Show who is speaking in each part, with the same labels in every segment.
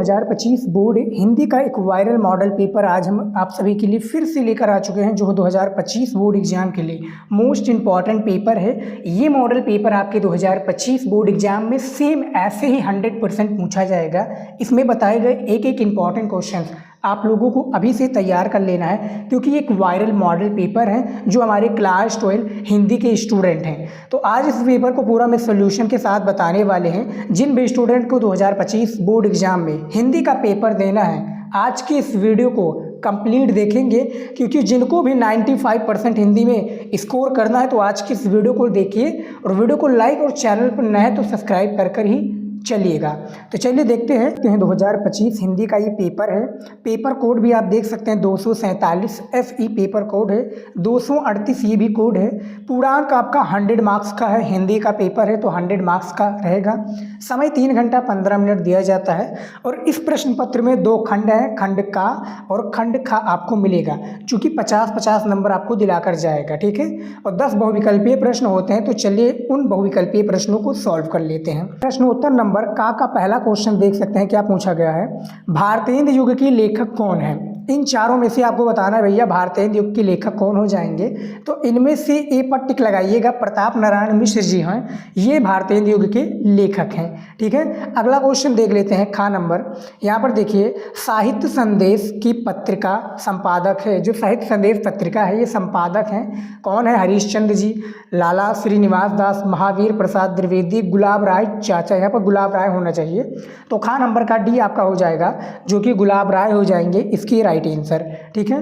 Speaker 1: 2025 board Hindi का एक viral model paper आज हम आप सभी के लिए फिर से लेकर आ चुके हैं, जो 2025 बोर्ड एग्जाम के लिए मोस्ट इम्पॉर्टेंट पेपर है। ये मॉडल पेपर आपके 2025 बोर्ड एग्जाम में सेम ऐसे ही 100% पूछा जाएगा। इसमें बताए गए एक एक इम्पॉर्टेंट क्वेश्चन आप लोगों को अभी से तैयार कर लेना है, क्योंकि एक वायरल मॉडल पेपर है जो हमारे क्लास 12 हिंदी के स्टूडेंट हैं। तो आज इस पेपर को पूरा मैं सोल्यूशन के साथ बताने वाले हैं। जिन भी स्टूडेंट को 2025 बोर्ड एग्जाम में हिंदी का पेपर देना है, आज की इस वीडियो को कंप्लीट देखेंगे, क्योंकि जिनको भी 95% हिंदी में स्कोर करना है तो आज की इस वीडियो को देखिए और वीडियो को लाइक और चैनल पर नए तो सब्सक्राइब कर ही चलिएगा। तो चलिए देखते हैं 2025 हिंदी का ये पेपर है। पेपर कोड भी आप देख सकते हैं 247 FE पेपर कोड है, 238 ये भी कोड है। पूर्णांक आपका 100 मार्क्स का है। हिंदी का पेपर है तो 100 मार्क्स का रहेगा। समय 3 घंटा 15 मिनट दिया जाता है और इस प्रश्न पत्र में 2 खंड हैं, खंड का और खंड खा आपको मिलेगा, चूँकि 50-50 नंबर आपको दिलाकर जाएगा, ठीक है। और 10 बहुविकल्पीय प्रश्न होते हैं। तो चलिए उन बहुविकल्पीय प्रश्नों को सॉल्व कर लेते हैं। प्रश्नोत्तर नंबर का पहला क्वेश्चन देख सकते हैं क्या पूछा गया है। भारतेंदु युग के लेखक कौन है? इन चारों में से आपको बताना है भैया भारतेंदु युग के लेखक कौन हो जाएंगे। तो इनमें से ए पर टिक लगाइएगा, प्रताप नारायण मिश्र जी हैं, ये भारतेंदु युग के लेखक हैं, ठीक है। अगला क्वेश्चन देख लेते हैं खा नंबर। यहाँ पर देखिए साहित्य संदेश की पत्रिका संपादक है, जो साहित्य संदेश पत्रिका है ये संपादक हैं कौन है? हरीशचंद्र जी, लाला श्रीनिवास दास, महावीर प्रसाद द्विवेदी, गुलाब राय चाचा। यहाँ पर गुलाब राय होना चाहिए, तो खा नंबर का डी आपका हो जाएगा, जो कि गुलाब राय हो जाएंगे इसकी राइट आंसर, ठीक है।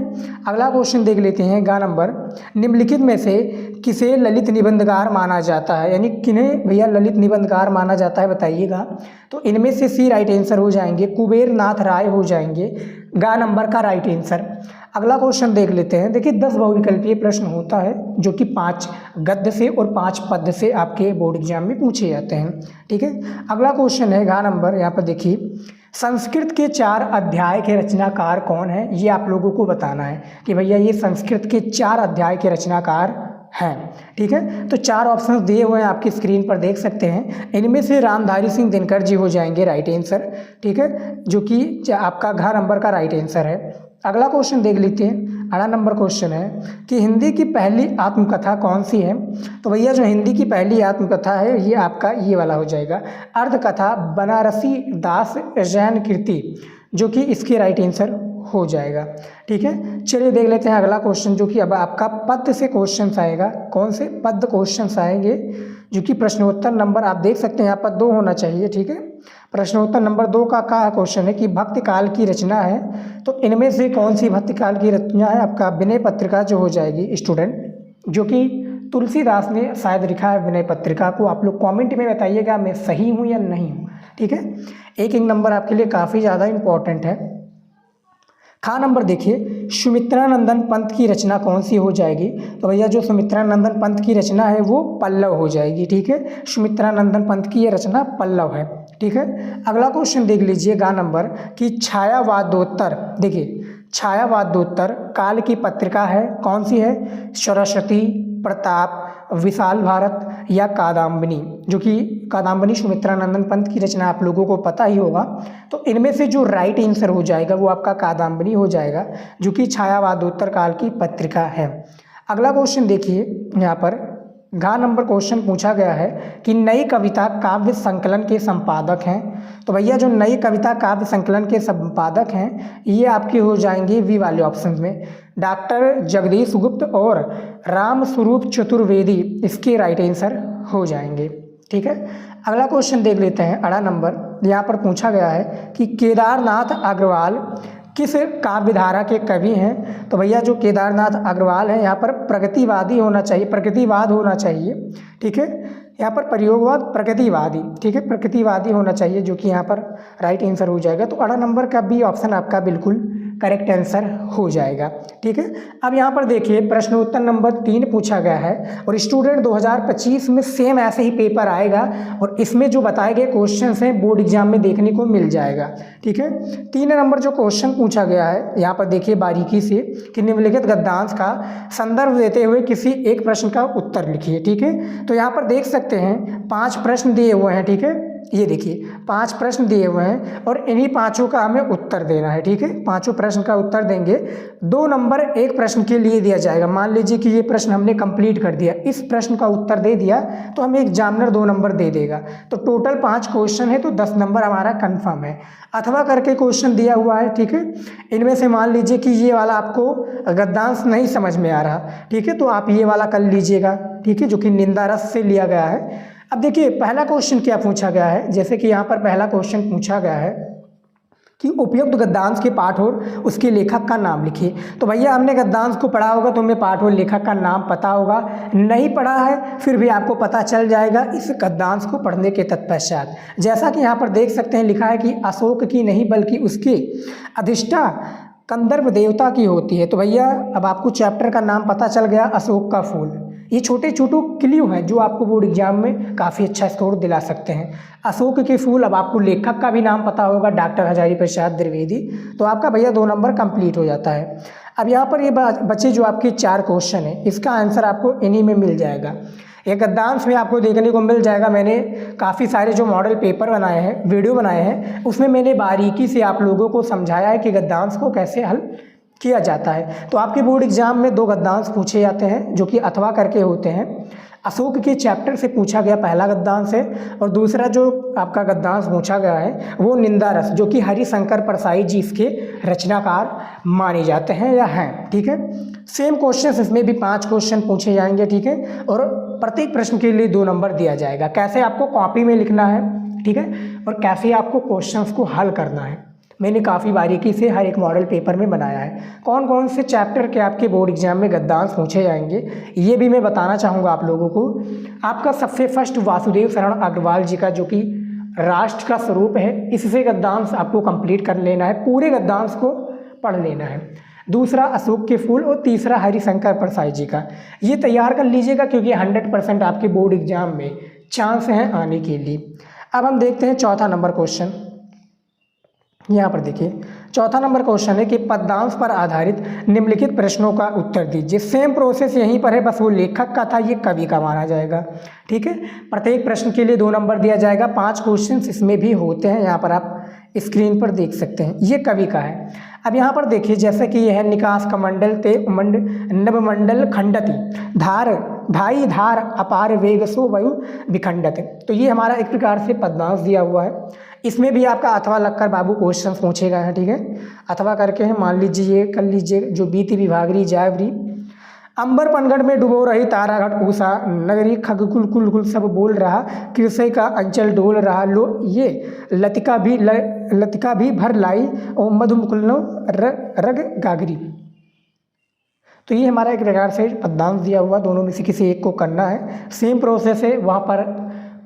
Speaker 1: अगला क्वेश्चन देख लेते हैं गा नंबर। निम्नलिखित में से किसे ललित निबंधकार माना जाता है? यानी किन्हें भैया ललित निबंधकार माना जाता है बताइएगा। तो इनमें से सी राइट आंसर हो जाएंगे, कुबेर नाथ राय हो जाएंगे गा नंबर का राइट आंसर। अगला क्वेश्चन देख लेते हैं। देखिए 10 बहुविकल्पीय प्रश्न होता है, जो कि 5 गद्य से और 5 पद्य से आपके बोर्ड एग्जाम में पूछे जाते हैं, ठीक है। अगला क्वेश्चन है घा नंबर। यहाँ पर देखिए संस्कृत के 4 अध्याय के रचनाकार कौन है? ये आप लोगों को बताना है कि भैया ये संस्कृत के 4 अध्याय के रचनाकार हैं, ठीक है। तो 4 ऑप्शन दिए हुए हैं आपकी स्क्रीन पर देख सकते हैं। इनमें से रामधारी सिंह दिनकर जी हो जाएंगे राइट आंसर, ठीक है, जो कि आपका घ नंबर का राइट आंसर है। अगला क्वेश्चन देख लेते हैं। अगला नंबर क्वेश्चन है कि हिंदी की पहली आत्मकथा कौन सी है? तो भैया जो हिंदी की पहली आत्मकथा है ये आपका ये वाला हो जाएगा, अर्धकथा बनारसी दास जैन कीर्ति, जो कि इसके राइट आंसर हो जाएगा, ठीक है। चलिए देख लेते हैं अगला क्वेश्चन, जो कि अब आपका पद्य से क्वेश्चन आएगा। कौन से पद्य क्वेश्चन आएंगे? जो कि प्रश्नोत्तर नंबर आप देख सकते हैं यहाँ पर 2 होना चाहिए, ठीक है। प्रश्नोत्तर नंबर 2 का क्वेश्चन है कि भक्ति काल की रचना है। तो इनमें से कौन सी भक्ति काल की रचना है? आपका विनय पत्रिका जो हो जाएगी स्टूडेंट, जो कि तुलसीदास ने शायद लिखा है विनय पत्रिका को। आप लोग कमेंट में बताइएगा मैं सही हूँ या नहीं हूँ, ठीक है। एक नंबर आपके लिए काफ़ी ज़्यादा इंपॉर्टेंट है। खा नंबर देखिए सुमित्रानंदन पंत की रचना कौन सी हो जाएगी? तो भैया जो सुमित्रानंदन पंत की रचना है वो पल्लव हो जाएगी, ठीक है। सुमित्रानंदन पंत की ये रचना पल्लव है, ठीक है। अगला क्वेश्चन देख लीजिए गा नंबर कि छायावादोत्तर। देखिए छायावादोत्तर काल की पत्रिका है, कौन सी है? सरस्वती, प्रताप, विशाल भारत या कादम्बिनी, जो कि कादम्बिनी सुमित्रानंदन पंत की रचना आप लोगों को पता ही होगा। तो इनमें से जो राइट आंसर हो जाएगा वो आपका कादम्बिनी हो जाएगा, जो कि छायावादोत्तर काल की पत्रिका है। अगला क्वेश्चन देखिए यहाँ पर घा नंबर क्वेश्चन पूछा गया है कि नई कविता काव्य संकलन के संपादक हैं। तो भैया जो नई कविता काव्य संकलन के संपादक हैं ये आपके हो जाएंगे वी वाले ऑप्शन में, डॉक्टर जगदीश गुप्त और राम स्वरूप चतुर्वेदी इसके राइट आंसर हो जाएंगे, ठीक है। अगला क्वेश्चन देख लेते हैं। अगला नंबर यहाँ पर पूछा गया है कि केदारनाथ अग्रवाल किस काव्य धारा के कवि हैं? तो भैया जो केदारनाथ अग्रवाल हैं यहाँ पर प्रगतिवादी होना चाहिए, प्रगतिवाद होना चाहिए, ठीक है। यहाँ पर प्रयोगवाद प्रगतिवादी, ठीक है, प्रगतिवादी होना चाहिए, जो कि यहाँ पर राइट आंसर हो जाएगा। तो अगला नंबर का भी ऑप्शन आपका बिल्कुल करेक्ट आंसर हो जाएगा, ठीक है। अब यहाँ पर देखिए प्रश्नोत्तर नंबर 3 पूछा गया है और स्टूडेंट 2025 में सेम ऐसे ही पेपर आएगा और इसमें जो बताए गए क्वेश्चन हैं बोर्ड एग्जाम में देखने को मिल जाएगा, ठीक है। 3 नंबर जो क्वेश्चन पूछा गया है यहाँ पर देखिए बारीकी से कि निम्नलिखित गद्यांश का संदर्भ देते हुए किसी एक प्रश्न का उत्तर लिखिए, ठीक है। तो यहाँ पर देख सकते हैं 5 प्रश्न दिए हुए हैं, ठीक है। ये देखिए 5 प्रश्न दिए हुए हैं और इन्हीं पांचों का हमें उत्तर देना है। ठीक है, पांचों प्रश्न का उत्तर देंगे। 2 नंबर एक प्रश्न के लिए दिया जाएगा। मान लीजिए कि ये प्रश्न हमने कंप्लीट कर दिया, इस प्रश्न का उत्तर दे दिया तो हमें एग्जामिनर 2 नंबर दे देगा। तो टोटल 5 क्वेश्चन है तो 10 नंबर हमारा कंफर्म है। अथवा करके क्वेश्चन दिया हुआ है। ठीक है, इनमें से मान लीजिए कि ये वाला आपको गद्यांश नहीं समझ में आ रहा, ठीक है, तो आप ये वाला कर लीजिएगा। ठीक है, जो कि निंदा रस से लिया गया है। अब देखिए पहला क्वेश्चन क्या पूछा गया है, जैसे कि यहाँ पर पहला क्वेश्चन पूछा गया है कि उपयुक्त गद्यांश के पाठ और उसके लेखक का नाम लिखिए। तो भैया हमने गद्यांश को पढ़ा होगा तो हमें पाठ और लेखक का नाम पता होगा, नहीं पढ़ा है फिर भी आपको पता चल जाएगा इस गद्यांश को पढ़ने के तत्पश्चात। जैसा कि यहाँ पर देख सकते हैं लिखा है कि अशोक की नहीं बल्कि उसके अधिष्ठा कंदर्प देवता की होती है। तो भैया अब आपको चैप्टर का नाम पता चल गया, अशोक का फूल। ये छोटे छोटे क्ल्यू हैं जो आपको बोर्ड एग्जाम में काफ़ी अच्छा स्कोर दिला सकते हैं। अशोक के फूल, अब आपको लेखक का भी नाम पता होगा, डॉक्टर हजारी प्रसाद द्विवेदी। तो आपका भैया 2 नंबर कंप्लीट हो जाता है। अब यहाँ पर ये बचे जो आपके 4 क्वेश्चन हैं, इसका आंसर आपको इन्हीं में मिल जाएगा। ये गद्यांश में आपको देखने को मिल जाएगा। मैंने काफ़ी सारे जो मॉडल पेपर बनाए हैं, वीडियो बनाए हैं, उसमें मैंने बारीकी से आप लोगों को समझाया है कि गद्यांश को कैसे हल किया जाता है। तो आपके बोर्ड एग्जाम में 2 गद्यांश पूछे जाते हैं जो कि अथवा करके होते हैं। अशोक के चैप्टर से पूछा गया पहला गद्यांश है और दूसरा जो आपका गद्यांश पूछा गया है वो निंदा रस, जो कि हरिशंकर परसाई जी इसके रचनाकार माने जाते हैं या हैं। ठीक है, सेम क्वेश्चन इसमें भी 5 क्वेश्चन पूछे जाएंगे। ठीक है, और प्रत्येक प्रश्न के लिए 2 नंबर दिया जाएगा। कैसे आपको कॉपी में लिखना है, ठीक है, और कैसे आपको क्वेश्चंस को हल करना है, मैंने काफ़ी बारीकी से हर एक मॉडल पेपर में बनाया है। कौन कौन से चैप्टर के आपके बोर्ड एग्जाम में गद्यांश पूछे जाएंगे ये भी मैं बताना चाहूँगा आप लोगों को। आपका सबसे फर्स्ट वासुदेव शरण अग्रवाल जी का, जो कि राष्ट्र का स्वरूप है, इससे गद्यांश आपको कंप्लीट कर लेना है, पूरे गद्यांश को पढ़ लेना है। दूसरा अशोक के फूल और तीसरा हरिशंकर परसाई जी का, ये तैयार कर लीजिएगा क्योंकि 100% आपके बोर्ड एग्जाम में चांस हैं आने के लिए। अब हम देखते हैं चौथा नंबर क्वेश्चन। यहाँ पर देखिए चौथा नंबर क्वेश्चन है कि पद्यांश पर आधारित निम्नलिखित प्रश्नों का उत्तर दीजिए। सेम प्रोसेस यहीं पर है, बस वो लेखक का था, ये कवि का माना जाएगा। ठीक है, प्रत्येक प्रश्न के लिए 2 नंबर दिया जाएगा। 5 क्वेश्चन इसमें भी होते हैं, यहाँ पर आप स्क्रीन पर देख सकते हैं, ये कवि का है। अब यहाँ पर देखिए जैसे कि यह है निकास कमंडल ते उमंड नवमंडल खंडति धार ढाई धार अपार वेग सो वायु विखंडत। तो ये हमारा एक प्रकार से पद्यांश दिया हुआ है। इसमें भी आपका अथवा लगकर बाबू क्वेश्चन पूछे गए हैं। ठीक है, अथवा करके हैं, मान लीजिए ये कर लीजिए, जो बीती विभागरी जावरी अंबर पनगढ़ में डुबो रही तारागढ़ उषा नगरी खग कुल कुल कुल सब बोल रहा कृषि का अंचल डोल रहा लो ये लतिका भी भर लाई और मधुमुकुल रग गागरी। तो ये हमारा एक प्रकार से पद्यांश दिया हुआ, दोनों में से किसी एक को करना है। सेम प्रोसेस है, वहाँ पर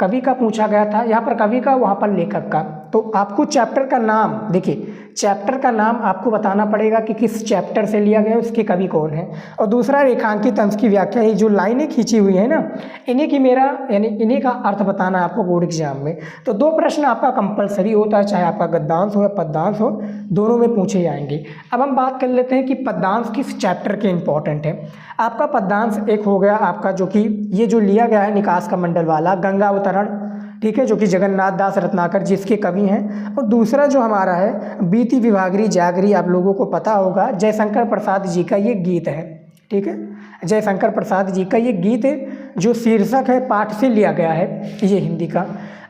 Speaker 1: कवि का पूछा गया था, यहाँ पर कवि का, वहाँ पर लेखक का। तो आपको चैप्टर का नाम, देखिए चैप्टर का नाम आपको बताना पड़ेगा कि किस चैप्टर से लिया गया है, उसके कवि कौन है। और दूसरा रेखांकित अंश की व्याख्या, ये जो लाइनें खींची हुई है ना, इन्हीं की मेरा यानी इन्हीं का अर्थ बताना है आपको बोर्ड एग्जाम में। तो 2 प्रश्न आपका कंपलसरी होता है, चाहे आपका गद्यांश हो या पद्यांश हो, दोनों में पूछे जाएंगे। अब हम बात कर लेते हैं कि पद्यांश किस चैप्टर के इंपॉर्टेंट है। आपका पद्यांश एक हो गया आपका, जो कि ये जो लिया गया है निकास का मंडल वाला गंगा अवतरण, ठीक है, जो कि जगन्नाथ दास रत्नाकर जी इसके कवि हैं। और दूसरा जो हमारा है बीती विभागरी जागरी, आप लोगों को पता होगा जयशंकर प्रसाद जी का ये गीत है। ठीक है, जयशंकर प्रसाद जी का ये गीत है, जो शीर्षक है पाठ से लिया गया है, ये हिंदी का।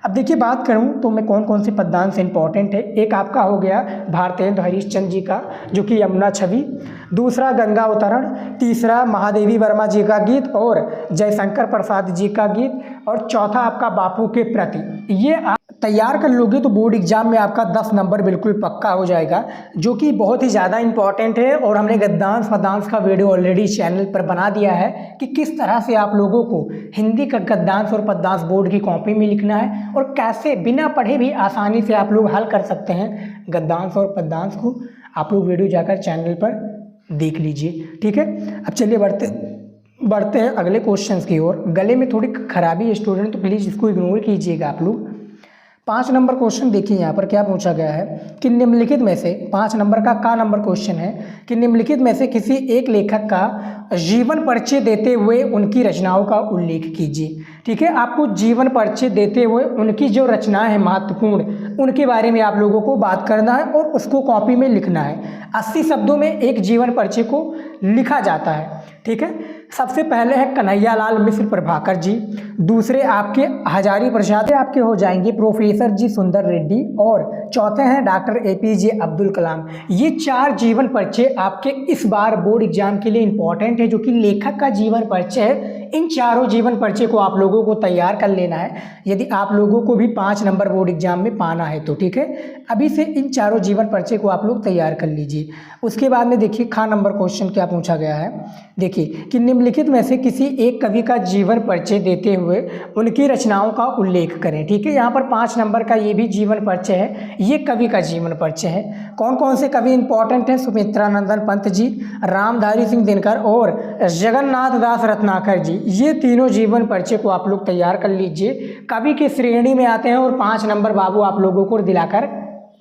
Speaker 1: अब देखिए बात करूं तो मैं कौन कौन से पद्यांश इंपॉर्टेंट है। एक आपका हो गया भारतेंद्र हरिश्चंद्र जी का, जो कि यमुना छवि। दूसरा गंगा अवतरण। तीसरा महादेवी वर्मा जी का गीत और जयशंकर प्रसाद जी का गीत। और चौथा आपका बापू के प्रति। ये आप तैयार कर लोगे तो बोर्ड एग्जाम में आपका 10 नंबर बिल्कुल पक्का हो जाएगा, जो कि बहुत ही ज़्यादा इंपॉर्टेंट है। और हमने गद्यांश पद्यांश का वीडियो ऑलरेडी चैनल पर बना दिया है कि किस तरह से आप लोगों को हिंदी का गद्यांश और पद्यांश बोर्ड की कॉपी में लिखना है और कैसे बिना पढ़े भी आसानी से आप लोग हल कर सकते हैं गद्यांश और पद्यांश को। आप लोग वीडियो जाकर चैनल पर देख लीजिए। ठीक है, अब चलिए बढ़ते हैं अगले क्वेश्चन की ओर। गले में थोड़ी खराबी है स्टूडेंट, तो प्लीज़ इसको इग्नोर कीजिएगा आप लोग। 5 नंबर क्वेश्चन देखिए यहाँ पर क्या पूछा गया है कि निम्नलिखित में से 5 नंबर का नंबर क्वेश्चन है कि निम्नलिखित में से किसी एक लेखक का जीवन परिचय देते हुए उनकी रचनाओं का उल्लेख कीजिए। ठीक है, आपको जीवन परिचय देते हुए उनकी जो रचनाएं हैं महत्वपूर्ण, उनके बारे में आप लोगों को बात करना है और उसको कॉपी में लिखना है। 80 शब्दों में एक जीवन परिचय को लिखा जाता है। ठीक है, सबसे पहले है कन्हैयालाल मिश्र प्रभाकर जी, दूसरे आपके हजारी प्रसाद आपके हो जाएंगे प्रोफेसर जी सुंदर रेड्डी, और चौथे हैं डॉक्टर APJ अब्दुल कलाम। ये 4 जीवन परिचय आपके इस बार बोर्ड एग्जाम के लिए इंपॉर्टेंट है, जो कि लेखक का जीवन परिचय है। इन चारों जीवन परिचय को आप लोगों को तैयार कर लेना है यदि आप लोगों को भी 5 नंबर बोर्ड एग्जाम में पाना है तो। ठीक है, अभी से इन चारों जीवन परिचय को आप लोग तैयार कर लीजिए। उसके बाद में देखिए खा नंबर क्वेश्चन क्या पूछा गया है, देखिए कि निम्नलिखित में से किसी एक कवि का जीवन परिचय देते हुए उनकी रचनाओं का उल्लेख करें। ठीक है, यहाँ पर 5 नंबर का ये भी जीवन परिचय है, ये कवि का जीवन परिचय है। कौन कौन से कवि इंपॉर्टेंट हैं? सुमित्रानंदन पंत जी, रामधारी सिंह दिनकर और जगन्नाथ दास रत्नाकर जी। ये तीनों जीवन परिचय को आप लोग तैयार कर लीजिए, कवि की श्रेणी में आते हैं और 5 नंबर बाबू आप लोगों को दिलाकर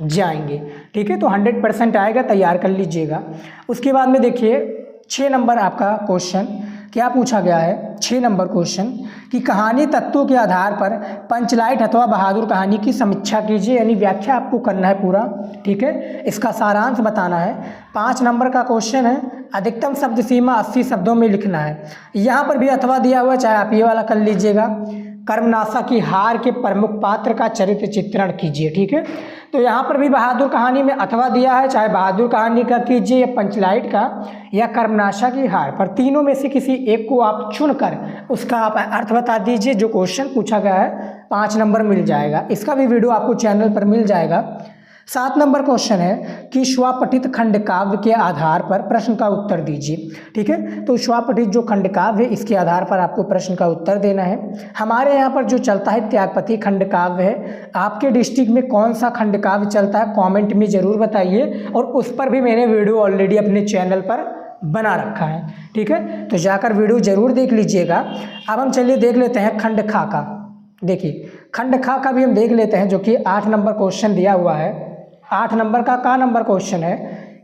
Speaker 1: जाएंगे। ठीक है, तो 100% आएगा, तैयार कर लीजिएगा। उसके बाद में देखिए 6 नंबर आपका क्वेश्चन क्या पूछा गया है, 6 नंबर क्वेश्चन कि कहानी तत्वों के आधार पर पंचलाइट अथवा बहादुर कहानी की समीक्षा कीजिए, यानी व्याख्या आपको करना है पूरा। ठीक है, इसका सारांश बताना है। 5 नंबर का क्वेश्चन है, अधिकतम शब्द सीमा 80 शब्दों में लिखना है। यहाँ पर भी अथवा दिया हुआ है, चाहे आप ये वाला कर लीजिएगा। कर्मनाशा की हार के प्रमुख पात्र का चरित्र चित्रण कीजिए। ठीक है, तो यहाँ पर भी बहादुर कहानी में अथवा दिया है, चाहे बहादुर कहानी का कीजिए या पंचलाइट का या कर्मनाशा की हार, पर तीनों में से किसी एक को आप चुनकर उसका आप अर्थ बता दीजिए। जो क्वेश्चन पूछा गया है 5 नंबर मिल जाएगा, इसका भी वीडियो आपको चैनल पर मिल जाएगा। 7 नंबर क्वेश्चन है कि स्वपठित खंड काव्य के आधार पर प्रश्न का उत्तर दीजिए। ठीक है, तो स्वपठित जो खंड काव्य है इसके आधार पर आपको प्रश्न का उत्तर देना है। हमारे यहाँ पर जो चलता है त्यागपति खंड काव्य है। आपके डिस्ट्रिक्ट में कौन सा खंड काव्य चलता है कमेंट में ज़रूर बताइए, और उस पर भी मैंने वीडियो ऑलरेडी अपने चैनल पर बना रखा है। ठीक है, तो जाकर वीडियो ज़रूर देख लीजिएगा। अब हम चलिए देख लेते हैं खंड खा का। देखिए खंड खा का भी हम देख लेते हैं, जो कि 8 नंबर क्वेश्चन दिया हुआ है। 8 नंबर का नंबर क्वेश्चन है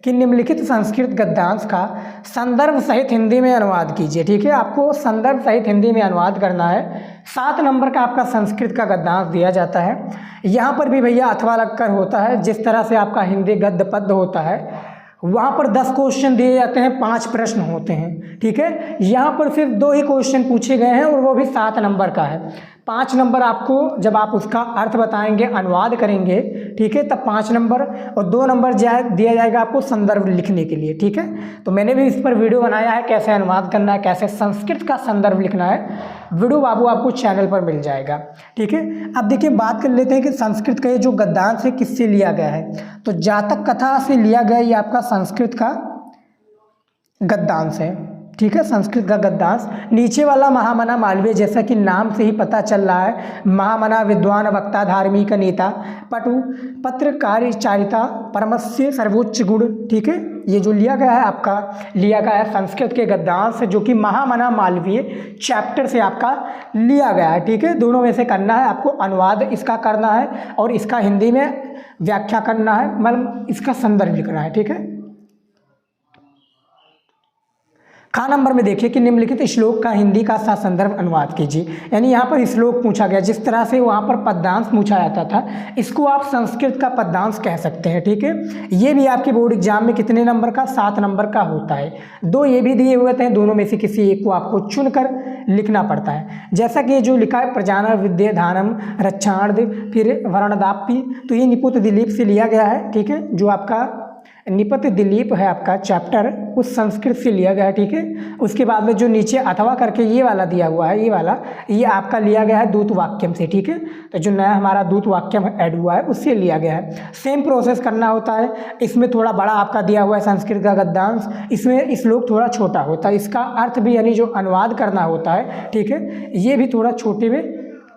Speaker 1: कि निम्नलिखित संस्कृत गद्यांश का संदर्भ सहित हिंदी में अनुवाद कीजिए। ठीक है, आपको संदर्भ सहित हिंदी में अनुवाद करना है। 7 नंबर का आपका संस्कृत का गद्यांश दिया जाता है। यहाँ पर भी भैया अथवा लगकर होता है, जिस तरह से आपका हिंदी गद्य पद्य होता है वहाँ पर 10 क्वेश्चन दिए जाते हैं, 5 प्रश्न होते हैं। ठीक है, यहाँ पर सिर्फ 2 ही क्वेश्चन पूछे गए हैं और वो भी 7 नंबर का है। 5 नंबर आपको जब आप उसका अर्थ बताएंगे, अनुवाद करेंगे, ठीक है, तब 5 नंबर, और 2 नंबर दिया जाएगा आपको संदर्भ लिखने के लिए। ठीक है, तो मैंने भी इस पर वीडियो बनाया है, कैसे अनुवाद करना है, कैसे संस्कृत का संदर्भ लिखना है। वीडियो बाबू आपको चैनल पर मिल जाएगा। ठीक है, अब देखिए बात कर लेते हैं कि संस्कृत का ये जो गद्यांश है किससे लिया गया है। तो जातक कथा से लिया गया ये आपका संस्कृत का गद्यांश है। ठीक है, संस्कृत का गद्यांश। नीचे वाला महामना मालवीय, जैसा कि नाम से ही पता चल रहा है, महामना विद्वान वक्ता धार्मिक नेता पटु पत्रकारिचारिता परमस्य सर्वोच्च गुण। ठीक है, ये जो लिया गया है आपका लिया गया है संस्कृत के गद्यांश, जो कि महामना मालवीय चैप्टर से आपका लिया गया है। ठीक है, दोनों में से करना है आपको, अनुवाद इसका करना है और इसका हिंदी में व्याख्या करना है, मतलब इसका संदर्भ लिखना है। ठीक है, खा नंबर में देखिए कि निम्नलिखित श्लोक का हिंदी का संदर्भ अनुवाद कीजिए। यानी यहाँ पर श्लोक पूछा गया, जिस तरह से वहाँ पर पद्यांश पूछा जाता था, इसको आप संस्कृत का पद्यांश कह सकते हैं। ठीक है, ये भी आपके बोर्ड एग्जाम में कितने नंबर का? 7 नंबर का होता है। 2 ये भी दिए हुए थे, दोनों में से किसी एक को आपको चुनकर लिखना पड़ता है। जैसा कि ये जो लिखा है प्रजाना विद्या धानम रक्षार्ध फिर वर्णदापी, तो ये निपुत दिलीप से लिया गया है। ठीक है, जो आपका निपत दिलीप है आपका चैप्टर, उस संस्कृत से लिया गया है। ठीक है, उसके बाद में जो नीचे अथवा करके ये वाला दिया हुआ है, ये आपका लिया गया है दूत वाक्यम से। ठीक है, तो जो नया हमारा दूत वाक्यम ऐड हुआ है उससे लिया गया है। सेम प्रोसेस करना होता है। इसमें थोड़ा बड़ा आपका दिया हुआ है संस्कृत का गद्यांश, इसमें श्लोक थोड़ा छोटा होता है, इसका अर्थ भी यानी जो अनुवाद करना होता है, ठीक है, ये भी थोड़ा छोटे में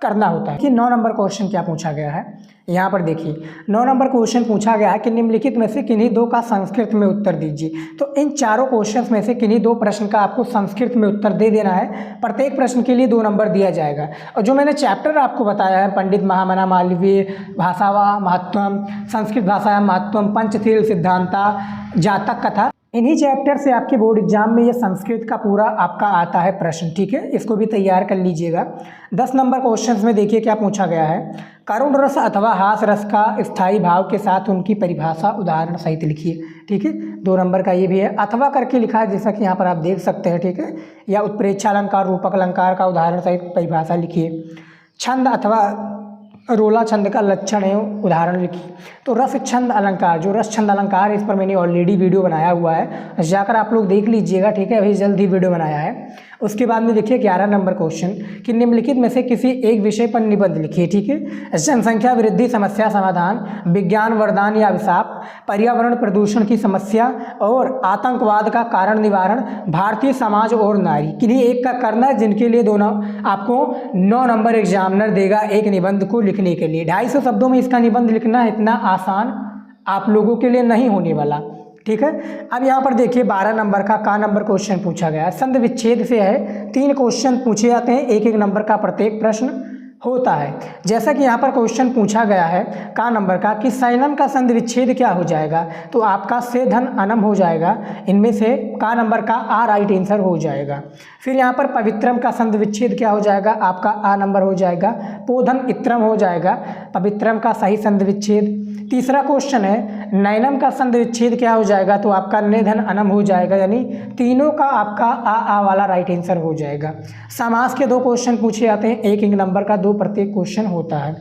Speaker 1: करना होता है। कि 9 नंबर क्वेश्चन क्या पूछा गया है, यहाँ पर देखिए 9 नंबर क्वेश्चन पूछा गया है कि निम्नलिखित में से किन्हीं दो का संस्कृत में उत्तर दीजिए। तो इन चारों क्वेश्चंस में से किन्हीं दो प्रश्न का आपको संस्कृत में उत्तर दे देना है। प्रत्येक प्रश्न के लिए 2 नंबर दिया जाएगा। और जो मैंने चैप्टर आपको बताया है, पंडित महामना मालवीय, भाषा व महत्वम, संस्कृत भाषा महत्वम, पंचशील सिद्धांता, जातक कथा, इन्हीं चैप्टर से आपके बोर्ड एग्जाम में ये संस्कृत का पूरा आपका आता है प्रश्न। ठीक है, इसको भी तैयार कर लीजिएगा। 10 नंबर क्वेश्चन में देखिए क्या पूछा गया है, करुण रस अथवा हास रस का स्थायी भाव के साथ उनकी परिभाषा उदाहरण सहित लिखिए। ठीक है, 2 नंबर का ये भी है, अथवा करके लिखा है जैसा कि यहाँ पर आप देख सकते हैं। ठीक है, या उत्प्रेक्षा अलंकार, रूपक अलंकार का उदाहरण सहित परिभाषा लिखिए। छंद अथवा रोला छंद का लक्षण एवं उदाहरण लिखिए। तो रस छंद अलंकार, जो रस छंद अलंकार है, इस पर मैंने ऑलरेडी वीडियो बनाया हुआ है, जाकर आप लोग देख लीजिएगा। ठीक है, अभी जल्द ही वीडियो बनाया है। उसके बाद में देखिए 11 नंबर क्वेश्चन कि निम्नलिखित में से किसी एक विषय पर निबंध लिखिए। ठीक है, जनसंख्या वृद्धि समस्या समाधान, विज्ञान वरदान या अभिशाप, पर्यावरण प्रदूषण की समस्या और आतंकवाद का कारण निवारण, भारतीय समाज और नारी, किन्हीं एक का करना है, जिनके लिए दोनों आपको 9 नंबर एग्जामिनर देगा एक निबंध को लिखने के लिए। 250 शब्दों में इसका निबंध लिखना इतना आसान आप लोगों के लिए नहीं होने वाला। ठीक है, अब यहाँ पर देखिए 12 नंबर का नंबर क्वेश्चन पूछा गया है, संध विच्छेद से है। 3 क्वेश्चन पूछे जाते हैं, 1-1 नंबर का प्रत्येक प्रश्न होता है। जैसा कि यहाँ पर क्वेश्चन पूछा गया है का नंबर का कि सैनम का संधि विच्छेद क्या हो जाएगा, तो आपका से धन अनम हो जाएगा। इनमें से का नंबर का आ राइट आंसर हो जाएगा। फिर यहाँ पर पवित्रम का संधि विच्छेद क्या हो जाएगा, आपका आ नंबर हो जाएगा। पोधन इत्रम हो जाएगा पवित्रम का सही संधि विच्छेद। तीसरा क्वेश्चन है नैनम का संधि विच्छेद क्या हो जाएगा, तो आपका निधन अनम हो जाएगा, यानी तीनों का आपका आ वाला राइट आंसर हो जाएगा। समास के 2 क्वेश्चन पूछे जाते हैं, 1-1 नंबर का 2 प्रत्येक क्वेश्चन होता है।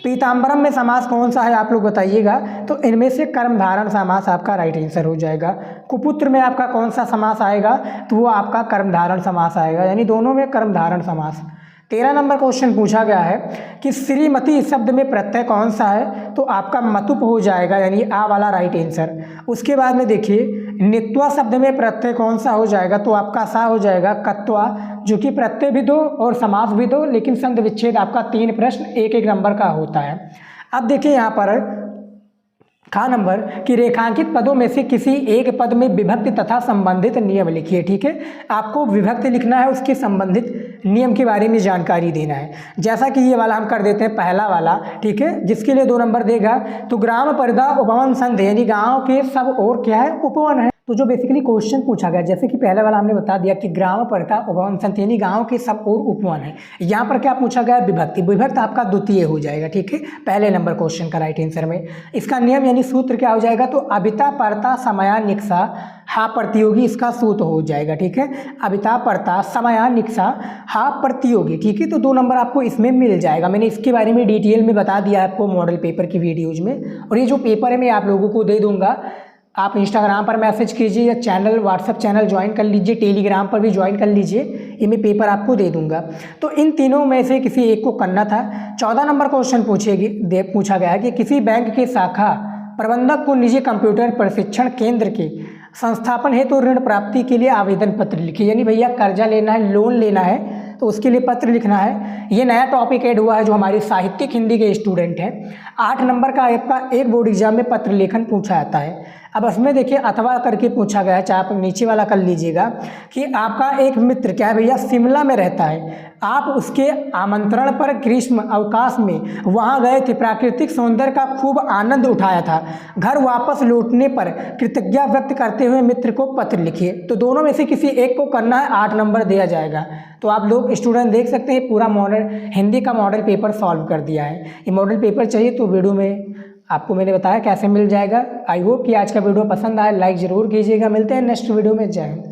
Speaker 1: पीताम्बरम में समास कौन सा है आप लोग बताइएगा, तो इनमें से कर्मधारण समास आपका राइट आंसर हो जाएगा। कुपुत्र में आपका कौन सा समास आएगा, तो वो आपका कर्मधारण समास आएगा, यानी दोनों में कर्मधारण समास। 13 नंबर क्वेश्चन पूछा गया है कि श्रीमती शब्द में प्रत्यय कौन सा है, तो आपका मतुप हो जाएगा, यानी आ वाला राइट आंसर। उसके बाद में देखिए नित्वा शब्द में प्रत्यय कौन सा हो जाएगा, तो आपका सा हो जाएगा कत्वा, जो कि प्रत्यय भी 2 और समास भी 2, लेकिन संधि विच्छेद आपका 3 प्रश्न 1-1 नंबर का होता है। अब देखिए यहाँ पर खा नंबर कि रेखांकित पदों में से किसी एक पद में विभक्ति तथा संबंधित नियम लिखिए। ठीक है, आपको विभक्ति लिखना है, उसके संबंधित नियम के बारे में जानकारी देना है। जैसा कि ये वाला हम कर देते हैं, पहला वाला। ठीक है, जिसके लिए 2 नंबर देगा, तो ग्राम परिदा उपवन संधि, यानी गाँव के सब और क्या है, उपवन है। तो जो बेसिकली क्वेश्चन पूछा गया, जैसे कि पहले वाला हमने बता दिया कि ग्राम परिदा उपवन संधि, यानी गाँव के सब और उपवन है। यहाँ पर क्या पूछा गया, विभक्ति। विभक्त आपका द्वितीय हो जाएगा। ठीक है, पहले नंबर क्वेश्चन का राइट आंसर में। इसका नियम यानी सूत्र क्या हो जाएगा, तो अभिता परता समया निक्सा हा प्रतियोगी, इसका सूत्र हो जाएगा। ठीक है, अभिता परता समया निक्सा हा प्रतियोगी। ठीक है, तो 2 नंबर आपको इसमें मिल जाएगा। मैंने इसके बारे में डिटेल में बता दिया आपको मॉडल पेपर की वीडियोज में। और ये जो पेपर है मैं आप लोगों को दे दूंगा, आप इंस्टाग्राम पर मैसेज कीजिए या चैनल व्हाट्सएप चैनल ज्वाइन कर लीजिए, टेलीग्राम पर भी ज्वाइन कर लीजिए, ये मैं पेपर आपको दे दूंगा। तो इन तीनों में से किसी एक को करना था। 14 नंबर क्वेश्चन पूछा गया है कि किसी बैंक के शाखा प्रबंधक को निजी कंप्यूटर प्रशिक्षण केंद्र के संस्थापन हेतु तो ऋण प्राप्ति के लिए आवेदन पत्र लिखिए। यानी भैया कर्जा लेना है, लोन लेना है, तो उसके लिए पत्र लिखना है। ये नया टॉपिक ऐड हुआ है जो हमारे साहित्यिक हिंदी के स्टूडेंट हैं। 8 नंबर का आपका एक बोर्ड एग्जाम में पत्र लेखन पूछा जाता है। अब इसमें देखिए अथवा करके पूछा गया है, चाहे आप नीचे वाला कर लीजिएगा कि आपका एक मित्र क्या है भैया शिमला में रहता है, आप उसके आमंत्रण पर ग्रीष्म अवकाश में वहाँ गए थे, प्राकृतिक सौंदर्य का खूब आनंद उठाया था, घर वापस लौटने पर कृतज्ञता व्यक्त करते हुए मित्र को पत्र लिखिए। तो दोनों में से किसी एक को करना है, 8 नंबर दिया जाएगा। तो आप लोग स्टूडेंट देख सकते हैं पूरा मॉडल हिंदी का मॉडल पेपर सॉल्व कर दिया है। ये मॉडल पेपर चाहिए तो वीडियो में आपको मैंने बताया कैसे मिल जाएगा। आई होप कि आज का वीडियो पसंद आए, लाइक ज़रूर कीजिएगा। मिलते हैं नेक्स्ट वीडियो में। जय हिंद।